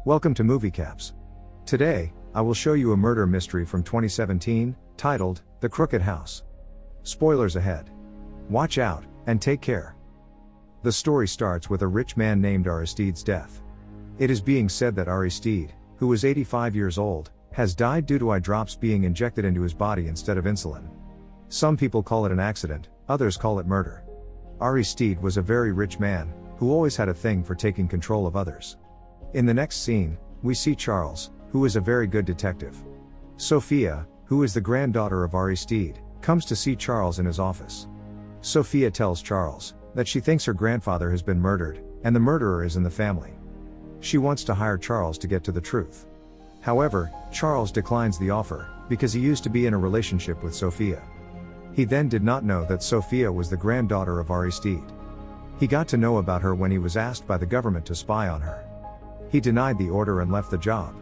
Welcome to Moviecaps. Today, I will show you a murder mystery from 2017, titled, The Crooked House. Spoilers ahead. Watch out, and take care. The story starts with a rich man named Aristide's death. It is being said that Aristide, who was 85 years old, has died due to eye drops being injected into his body instead of insulin. Some people call it an accident, others call it murder. Aristide was a very rich man, who always had a thing for taking control of others. In the next scene, we see Charles, who is a very good detective. Sophia, who is the granddaughter of Aristide, comes to see Charles in his office. Sophia tells Charles that she thinks her grandfather has been murdered, and the murderer is in the family. She wants to hire Charles to get to the truth. However, Charles declines the offer, because he used to be in a relationship with Sophia. He then did not know that Sophia was the granddaughter of Aristide. He got to know about her when he was asked by the government to spy on her. He denied the order and left the job.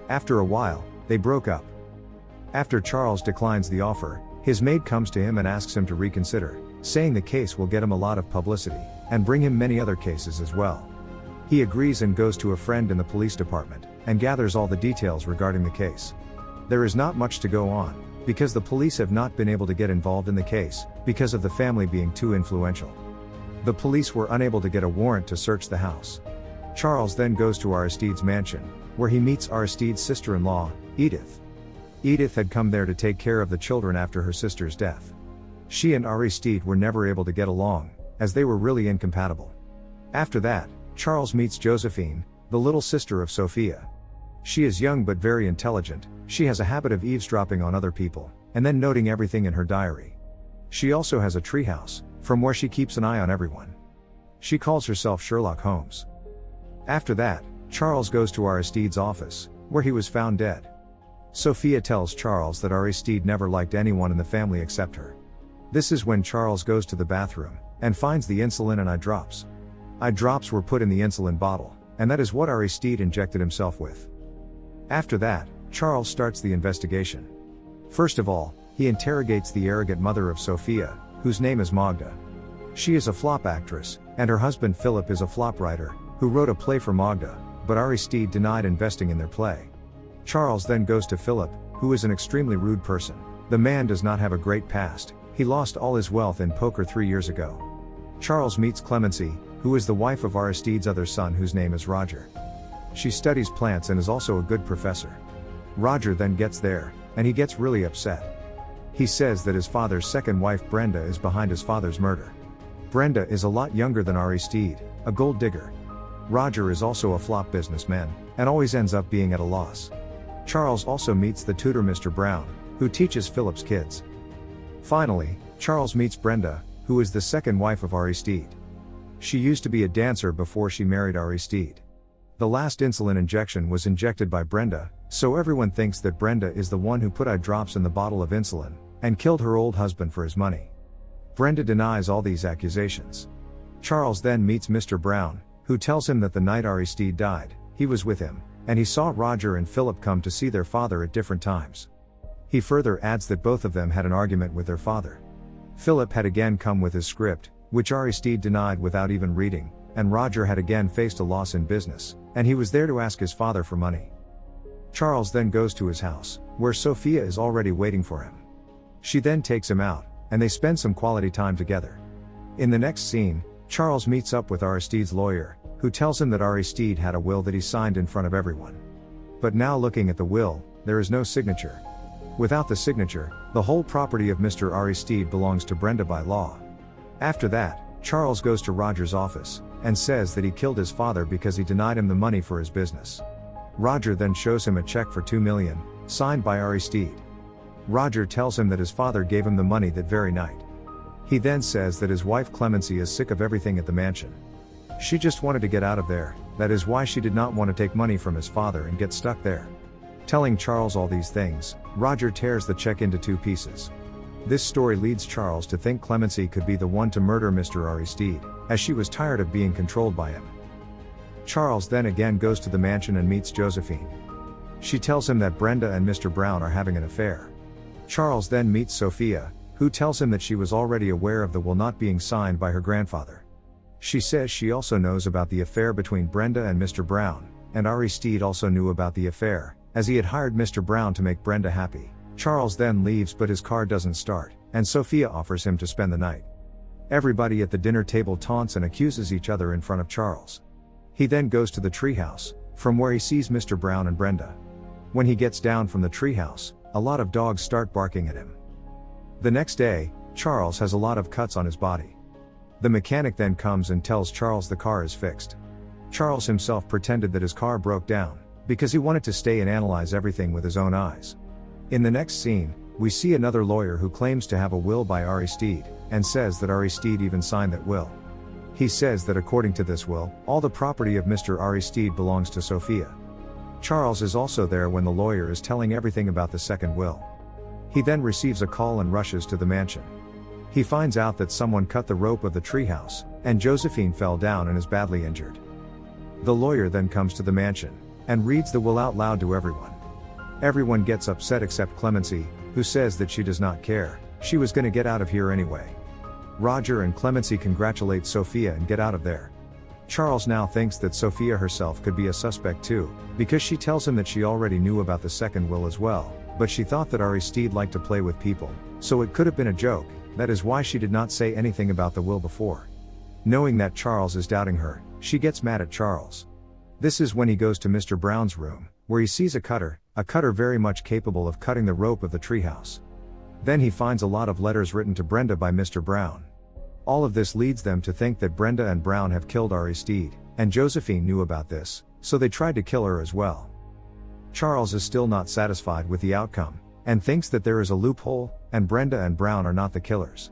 After a while, they broke up. After Charles declines the offer, his maid comes to him and asks him to reconsider, saying the case will get him a lot of publicity, and bring him many other cases as well. He agrees and goes to a friend in the police department, and gathers all the details regarding the case. There is not much to go on, because the police have not been able to get involved in the case, because of the family being too influential. The police were unable to get a warrant to search the house. Charles then goes to Aristide's mansion, where he meets Aristide's sister-in-law, Edith. Edith had come there to take care of the children after her sister's death. She and Aristide were never able to get along, as they were really incompatible. After that, Charles meets Josephine, the little sister of Sophia. She is young but very intelligent. She has a habit of eavesdropping on other people, and then noting everything in her diary. She also has a treehouse, from where she keeps an eye on everyone. She calls herself Sherlock Holmes. After that, Charles goes to Aristide's office, where he was found dead. Sophia tells Charles that Aristide never liked anyone in the family except her. This is when Charles goes to the bathroom, and finds the insulin and eye drops. Eye drops were put in the insulin bottle, and that is what Aristide injected himself with. After that, Charles starts the investigation. First of all, he interrogates the arrogant mother of Sophia, whose name is Magda. She is a flop actress, and her husband Philip is a flop writer, who wrote a play for Magda, but Aristide denied investing in their play. Charles then goes to Philip, who is an extremely rude person. The man does not have a great past, he lost all his wealth in poker 3 years ago. Charles meets Clemency, who is the wife of Aristide's other son whose name is Roger. She studies plants and is also a good professor. Roger then gets there, and he gets really upset. He says that his father's second wife Brenda is behind his father's murder. Brenda is a lot younger than Aristide, a gold digger. Roger is also a flop businessman, and always ends up being at a loss. Charles also meets the tutor Mr. Brown, who teaches Philip's kids. Finally, Charles meets Brenda, who is the second wife of Aristide. She used to be a dancer before she married Aristide. The last insulin injection was injected by Brenda, so everyone thinks that Brenda is the one who put eye drops in the bottle of insulin, and killed her old husband for his money. Brenda denies all these accusations. Charles then meets Mr. Brown, who tells him that the night Aristide died, he was with him, and he saw Roger and Philip come to see their father at different times. He further adds that both of them had an argument with their father. Philip had again come with his script, which Aristide denied without even reading, and Roger had again faced a loss in business, and he was there to ask his father for money. Charles then goes to his house, where Sophia is already waiting for him. She then takes him out, and they spend some quality time together. In the next scene, Charles meets up with Aristide's lawyer, who tells him that Aristide had a will that he signed in front of everyone. But now looking at the will, there is no signature. Without the signature, the whole property of Mr. Aristide belongs to Brenda by law. After that, Charles goes to Roger's office, and says that he killed his father because he denied him the money for his business. Roger then shows him a check for $2 million, signed by Aristide. Roger tells him that his father gave him the money that very night. He then says that his wife Clemency is sick of everything at the mansion. She just wanted to get out of there, that is why she did not want to take money from his father and get stuck there. Telling Charles all these things, Roger tears the check into 2 pieces. This story leads Charles to think Clemency could be the one to murder Mr. Aristide, as she was tired of being controlled by him. Charles then again goes to the mansion and meets Josephine. She tells him that Brenda and Mr. Brown are having an affair. Charles then meets Sophia, who tells him that she was already aware of the will not being signed by her grandfather. She says she also knows about the affair between Brenda and Mr. Brown, and Aristide also knew about the affair, as he had hired Mr. Brown to make Brenda happy. Charles then leaves, but his car doesn't start, and Sophia offers him to spend the night. Everybody at the dinner table taunts and accuses each other in front of Charles. He then goes to the treehouse, from where he sees Mr. Brown and Brenda. When he gets down from the treehouse, a lot of dogs start barking at him. The next day, Charles has a lot of cuts on his body. The mechanic then comes and tells Charles the car is fixed. Charles himself pretended that his car broke down, because he wanted to stay and analyze everything with his own eyes. In the next scene, we see another lawyer who claims to have a will by Aristide, and says that Aristide even signed that will. He says that according to this will, all the property of Mr. Aristide belongs to Sophia. Charles is also there when the lawyer is telling everything about the second will. He then receives a call and rushes to the mansion. He finds out that someone cut the rope of the treehouse, and Josephine fell down and is badly injured. The lawyer then comes to the mansion, and reads the will out loud to everyone. Everyone gets upset except Clemency, who says that she does not care, she was gonna get out of here anyway. Roger and Clemency congratulate Sophia and get out of there. Charles now thinks that Sophia herself could be a suspect too, because she tells him that she already knew about the second will as well, but she thought that Aristide liked to play with people, so it could have been a joke, that is why she did not say anything about the will before. Knowing that Charles is doubting her, she gets mad at Charles. This is when he goes to Mr. Brown's room, where he sees a cutter very much capable of cutting the rope of the treehouse. Then he finds a lot of letters written to Brenda by Mr. Brown. All of this leads them to think that Brenda and Brown have killed Aristide, and Josephine knew about this, so they tried to kill her as well. Charles is still not satisfied with the outcome, and thinks that there is a loophole, and Brenda and Brown are not the killers.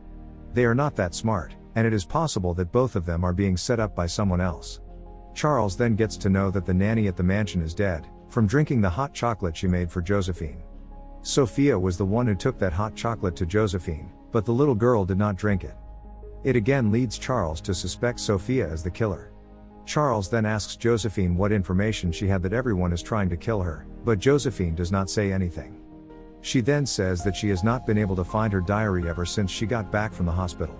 They are not that smart, and it is possible that both of them are being set up by someone else. Charles then gets to know that the nanny at the mansion is dead, from drinking the hot chocolate she made for Josephine. Sophia was the one who took that hot chocolate to Josephine, but the little girl did not drink it. It again leads Charles to suspect Sophia as the killer. Charles then asks Josephine what information she had that everyone is trying to kill her, but Josephine does not say anything. She then says that she has not been able to find her diary ever since she got back from the hospital.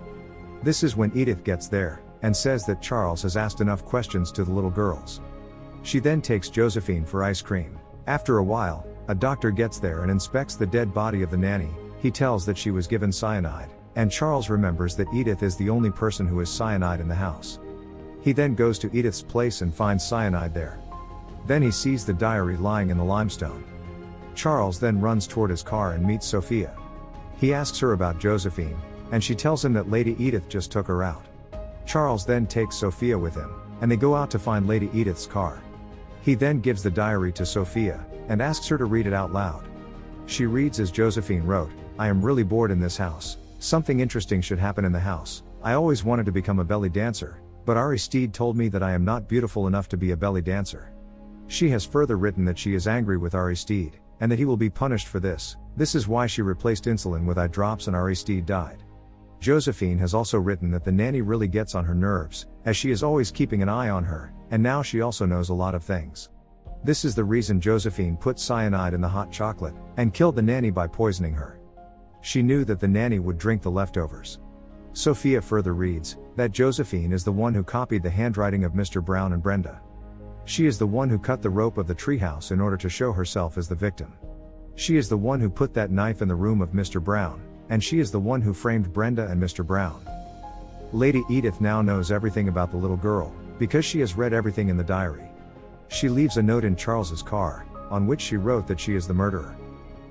This is when Edith gets there, and says that Charles has asked enough questions to the little girls. She then takes Josephine for ice cream. After a while, a doctor gets there and inspects the dead body of the nanny. He tells that she was given cyanide, and Charles remembers that Edith is the only person who has cyanide in the house. He then goes to Edith's place and finds cyanide there. Then he sees the diary lying in the limestone. Charles then runs toward his car and meets Sophia. He asks her about Josephine, and she tells him that Lady Edith just took her out. Charles then takes Sophia with him, and they go out to find Lady Edith's car. He then gives the diary to Sophia, and asks her to read it out loud. She reads as Josephine wrote, "I am really bored in this house. Something interesting should happen in the house. I always wanted to become a belly dancer, but Aristide told me that I am not beautiful enough to be a belly dancer." She has further written that she is angry with Aristide, and that he will be punished for this. This is why she replaced insulin with eyedrops and Aristide died. Josephine has also written that the nanny really gets on her nerves, as she is always keeping an eye on her, and now she also knows a lot of things. This is the reason Josephine put cyanide in the hot chocolate, and killed the nanny by poisoning her. She knew that the nanny would drink the leftovers. Sophia further reads, that Josephine is the one who copied the handwriting of Mr. Brown and Brenda. She is the one who cut the rope of the treehouse in order to show herself as the victim. She is the one who put that knife in the room of Mr. Brown, and she is the one who framed Brenda and Mr. Brown. Lady Edith now knows everything about the little girl, because she has read everything in the diary. She leaves a note in Charles's car, on which she wrote that she is the murderer.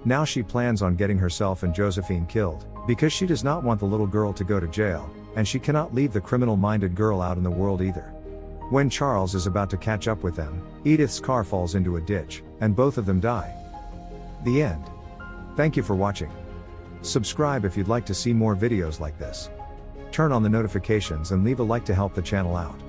Now she plans on getting herself and Josephine killed, because she does not want the little girl to go to jail, and she cannot leave the criminal-minded girl out in the world either. When Charles is about to catch up with them, Edith's car falls into a ditch, and both of them die. The end. Thank you for watching. Subscribe if you'd like to see more videos like this. Turn on the notifications and leave a like to help the channel out.